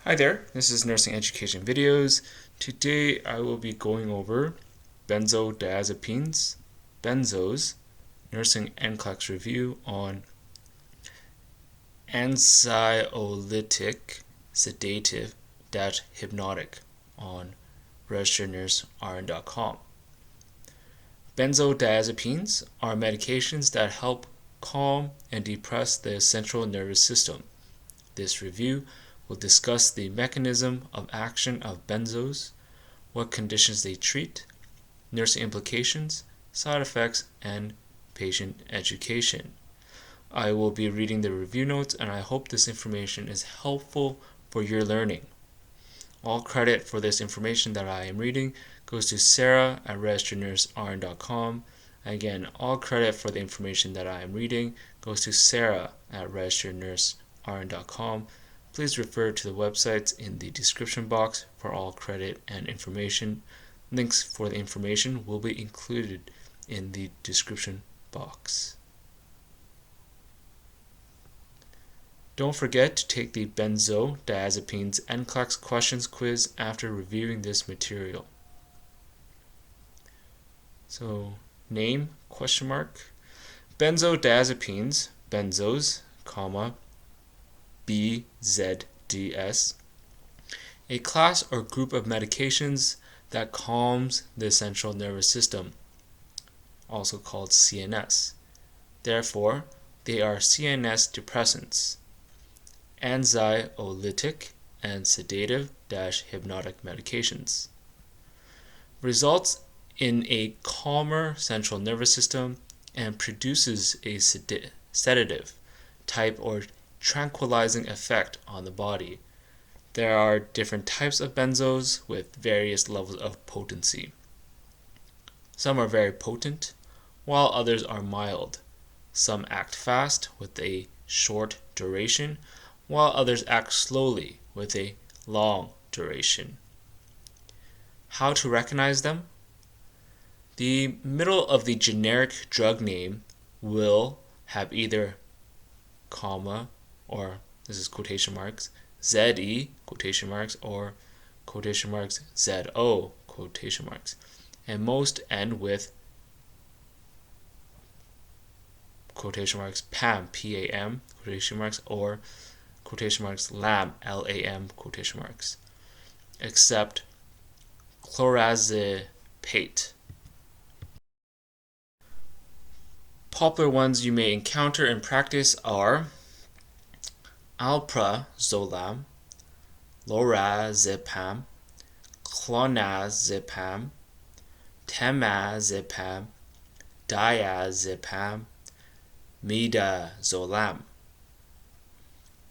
Hi there, this is Nursing Education Videos. Today I will be going over Benzodiazepines, Benzos, Nursing NCLEX review on Anxiolytic, Sedative-Hypnotic on registerednursern.com. Benzodiazepines are medications that help calm and depress the central nervous system. This review will discuss the mechanism of action of benzos, what conditions they treat, nursing implications, side effects, and patient education. I will be reading the review notes, and I hope this information is helpful for your learning. All credit for this information that I am reading goes to Sarah at registerednursern.com. Again, all credit for the information that I am reading goes to Sarah at registerednursern.com. Please refer to the websites in the description box for all credit and information. Links for the information will be included in the description box. Don't forget to take the Benzodiazepines NCLEX questions quiz after reviewing this material. So, name, ? Benzodiazepines, benzos, BZDs, a class or group of medications that calms the central nervous system, also called CNS. Therefore, they are CNS depressants, anxiolytic, and sedative-hypnotic medications. Results in a calmer central nervous system and produces a sedative type or tranquilizing effect on the body. There are different types of benzos with various levels of potency. Some are very potent, while others are mild. Some act fast with a short duration, while others act slowly with a long duration. How to recognize them? The middle of the generic drug name will have either comma, or this is quotation marks, ZE, quotation marks, or quotation marks, ZO, quotation marks. And most end with quotation marks, PAM, PAM, quotation marks, or quotation marks, LAM, LAM, quotation marks. Except clorazepate. Popular ones you may encounter in practice are alprazolam, lorazepam, clonazepam, temazepam, diazepam, midazolam.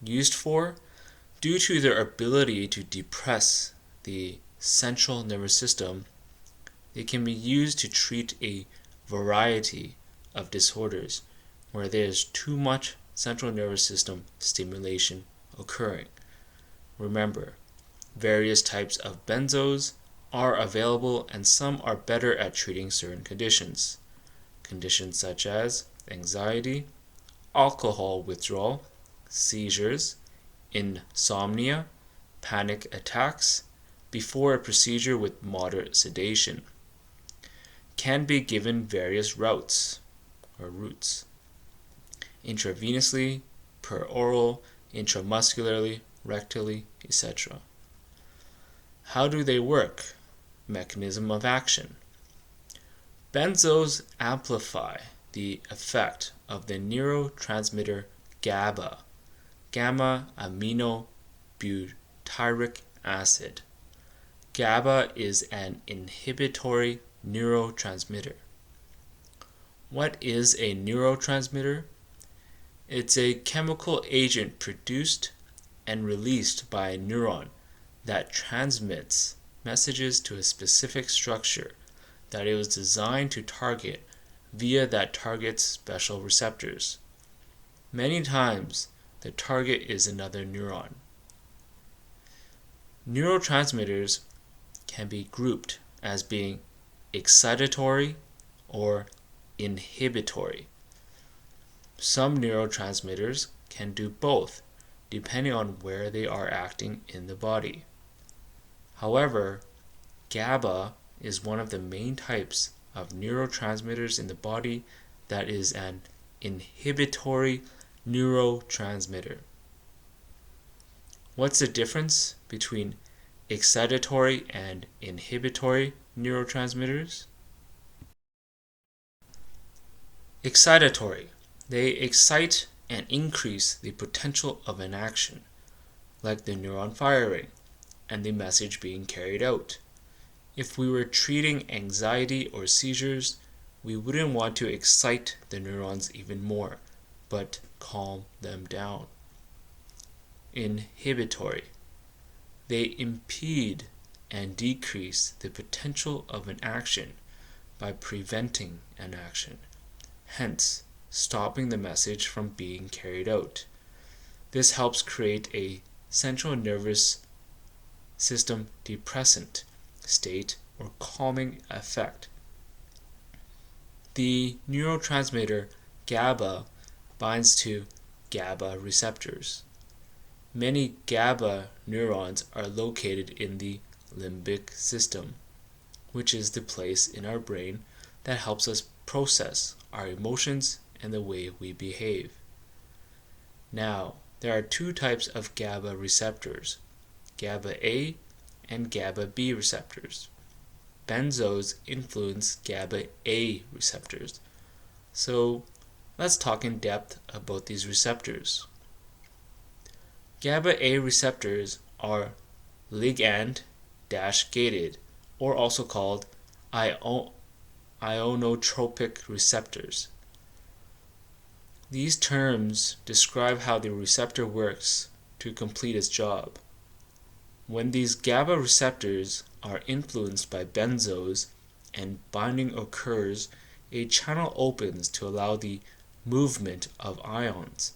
Used for, due to their ability to depress the central nervous system, they can be used to treat a variety of disorders where there is too much central nervous system stimulation occurring. Remember, various types of benzos are available, and some are better at treating certain conditions. Conditions such as anxiety, alcohol withdrawal, seizures, insomnia, panic attacks, before a procedure with moderate sedation. Can be given various routes. Intravenously, per oral, intramuscularly, rectally, etc. How do they work? Mechanism of action. Benzos amplify the effect of the neurotransmitter GABA, gamma-aminobutyric acid. GABA is an inhibitory neurotransmitter. What is a neurotransmitter? It's a chemical agent produced and released by a neuron that transmits messages to a specific structure that it was designed to target via that target's special receptors. Many times, the target is another neuron. Neurotransmitters can be grouped as being excitatory or inhibitory. Some neurotransmitters can do both depending on where they are acting in the body. However, GABA is one of the main types of neurotransmitters in the body that is an inhibitory neurotransmitter. What's the difference between excitatory and inhibitory neurotransmitters? Excitatory. They excite and increase the potential of an action, like the neuron firing and the message being carried out. If we were treating anxiety or seizures, we wouldn't want to excite the neurons even more, but calm them down. Inhibitory. They impede and decrease the potential of an action by preventing an action, hence stopping the message from being carried out. This helps create a central nervous system depressant state or calming effect. The neurotransmitter GABA binds to GABA receptors. Many GABA neurons are located in the limbic system, which is the place in our brain that helps us process our emotions and the way we behave. Now, there are two types of GABA receptors, GABA A and GABA B receptors. Benzos influence GABA A receptors. So, let's talk in depth about these receptors. GABA A receptors are ligand-gated, or also called ionotropic receptors. These terms describe how the receptor works to complete its job. When these GABA receptors are influenced by benzos and binding occurs, a channel opens to allow the movement of ions,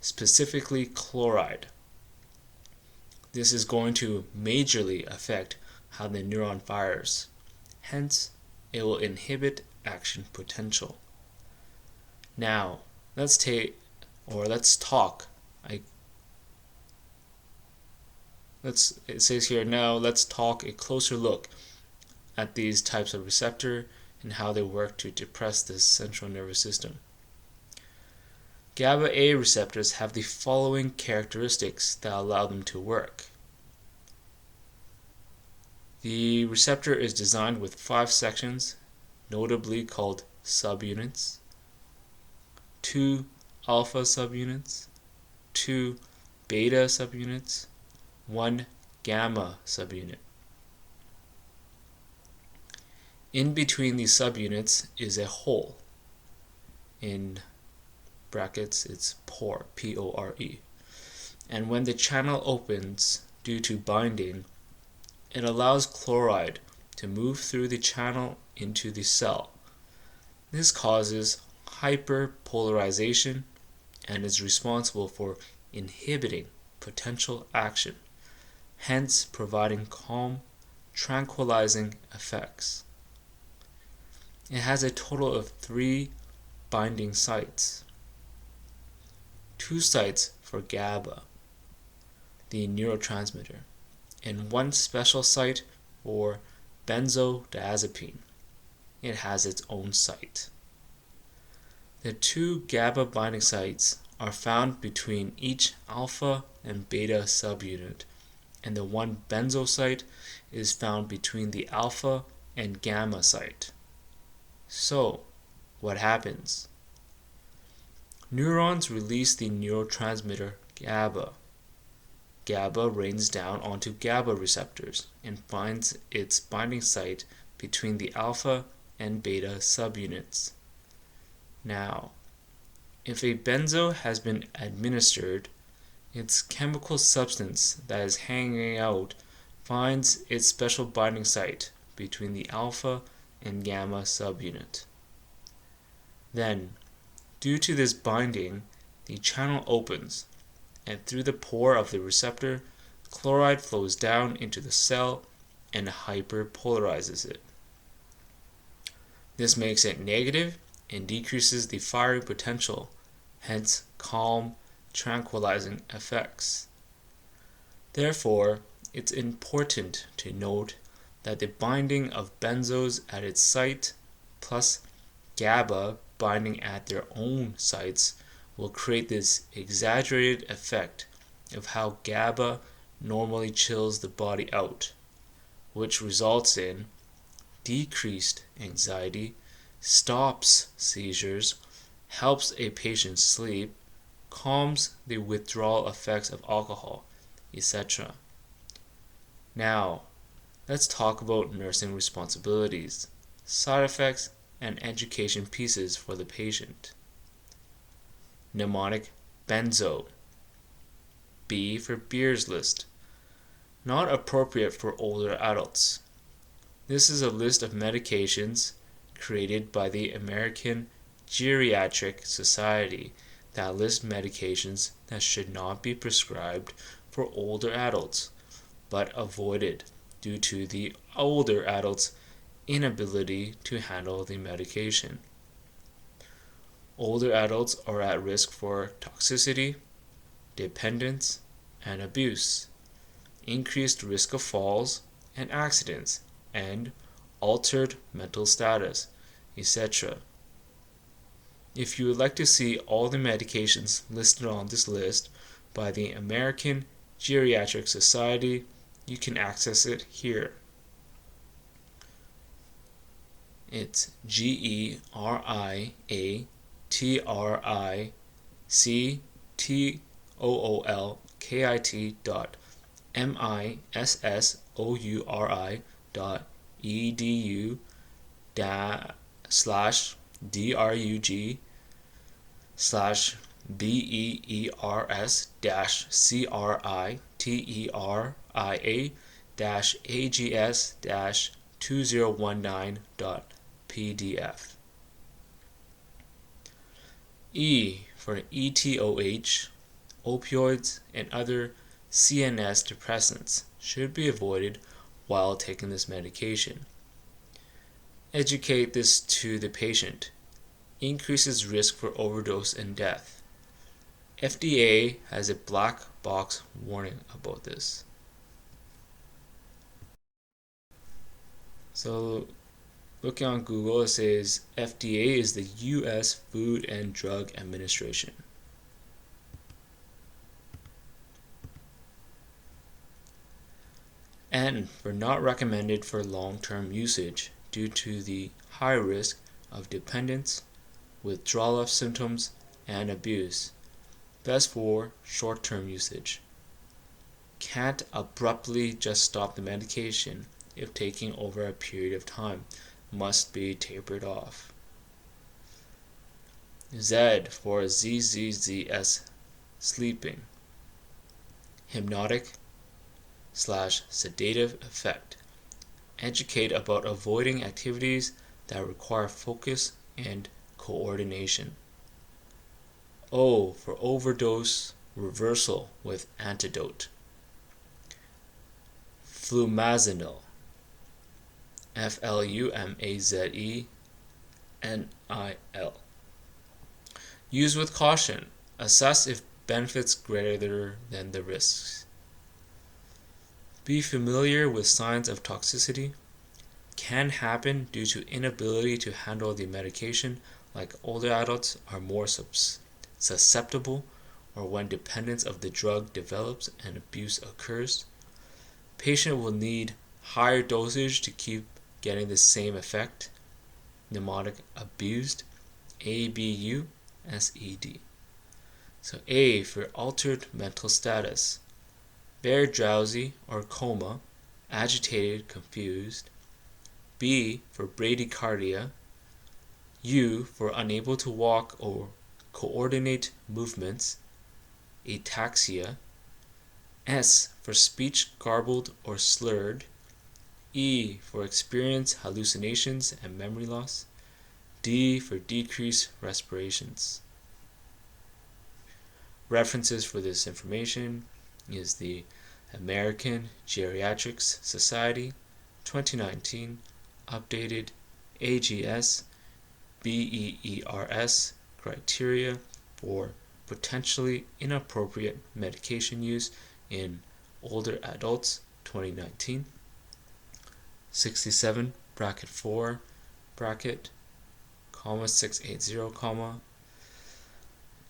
specifically chloride. This is going to majorly affect how the neuron fires. Hence, it will inhibit action potential. Now, let's talk. It says here now, let's talk a closer look at these types of receptor and how they work to depress the central nervous system. GABA A receptors have the following characteristics that allow them to work. The receptor is designed with 5 sections, notably called subunits, 2 alpha subunits, 2 beta subunits, 1 gamma subunit. In between these subunits is a hole. In brackets, it's pore, P-O-R-E. And when the channel opens due to binding, it allows chloride to move through the channel into the cell. This causes hyperpolarization and is responsible for inhibiting potential action, hence providing calm, tranquilizing effects. It has a total of 3 binding sites. 2 sites for GABA, the neurotransmitter, and 1 special site for Benzodiazepine. It has its own site. The 2 GABA binding sites are found between each alpha and beta subunit, and the 1 benzo site is found between the alpha and gamma site. So, what happens? Neurons release the neurotransmitter GABA. GABA rains down onto GABA receptors and finds its binding site between the alpha and beta subunits. Now, if a benzo has been administered, its chemical substance that is hanging out finds its special binding site between the alpha and gamma subunit. Then, due to this binding, the channel opens, and through the pore of the receptor, chloride flows down into the cell and hyperpolarizes it. This makes it negative and decreases the firing potential, hence calm, tranquilizing effects. Therefore, it's important to note that the binding of benzos at its site plus GABA binding at their own sites will create this exaggerated effect of how GABA normally chills the body out, which results in decreased anxiety, stops seizures, helps a patient sleep, calms the withdrawal effects of alcohol, etc. Now, let's talk about nursing responsibilities, side effects, and education pieces for the patient. Mnemonic benzo. B for Beer's list. Not appropriate for older adults. This is a list of medications created by the American Geriatric Society that list medications that should not be prescribed for older adults, but avoided due to the older adults' inability to handle the medication. Older adults are at risk for toxicity, dependence, and abuse, increased risk of falls and accidents, and altered mental status, etc. If you would like to see all the medications listed on this list by the American Geriatric Society, you can access it here. It's GERIatric-Society.MISOURI-DRUG/BERS-CRITERIA-2019.PDF. E for ETOH, opioids, and other CNS depressants should be avoided while taking this medication. Educate this to the patient. Increases risk for overdose and death. FDA has a black box warning about this. So, looking on Google, it says FDA is the U.S. Food and Drug Administration. N for not recommended for long-term usage due to the high risk of dependence, withdrawal of symptoms, and abuse. Best for short-term usage. Can't abruptly just stop the medication if taking over a period of time. Must be tapered off. Z for ZZZS, sleeping. Hypnotic/sedative effect. Educate about avoiding activities that require focus and coordination. O for overdose, reversal with antidote. Flumazenil. FLUMAZENIL. Use with caution. Assess if benefits greater than the risks. Be familiar with signs of toxicity. Can happen due to inability to handle the medication, like older adults are more susceptible, or when dependence of the drug develops and abuse occurs. Patient will need higher dosage to keep getting the same effect. Mnemonic abused, ABUSED. So A for altered mental status. Very drowsy or coma, agitated, confused. B for bradycardia. U for unable to walk or coordinate movements, ataxia. S for speech garbled or slurred. E for experience hallucinations and memory loss. D for decreased respirations. References for this information is the American Geriatrics Society, 2019, updated AGS BEERS criteria for potentially inappropriate medication use in older adults, 2019. 67 bracket 4 bracket comma 680 comma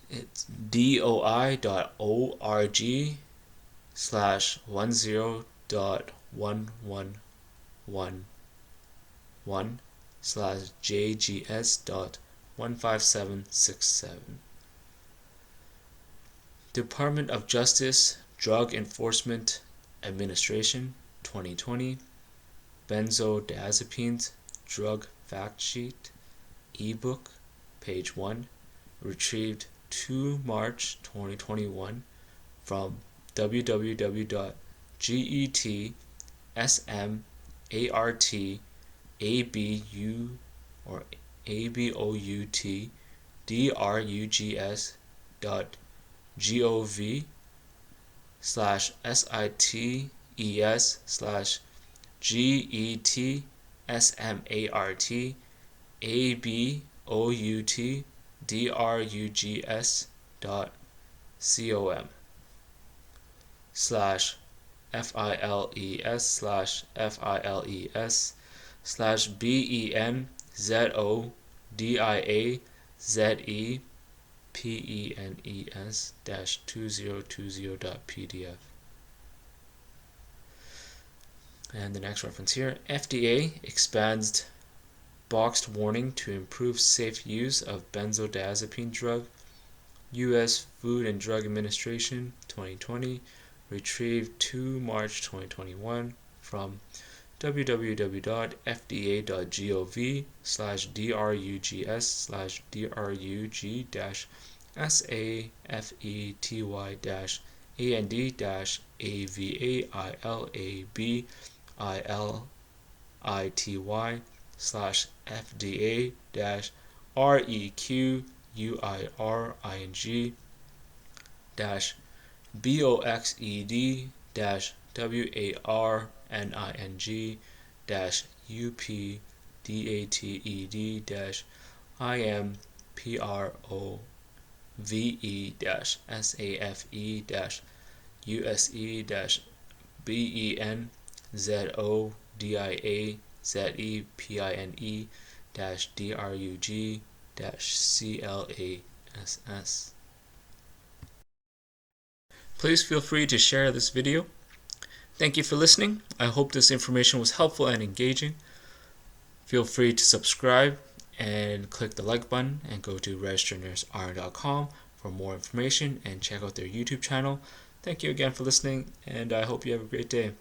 it's doi.org/10.11/JGS.15767. Department of Justice Drug Enforcement Administration, 2020. Benzodiazepines Drug Fact Sheet, ebook, page 1, retrieved 2 March 2021 from files/files/benzodiazepines/benzodiazepines/benzodiazepines-2020.pdf. And the next reference here, FDA expands boxed warning to improve safe use of benzodiazepine drug. U.S. Food and Drug Administration, 2020, retrieved 2 March 2021 from www.fda.gov/benzodiazepine-drug-class. Please feel free to share this video. Thank you for listening. I hope this information was helpful and engaging. Feel free to subscribe and click the like button, and go to registerednursern.com for more information and check out their YouTube channel. Thank you again for listening, and I hope you have a great day.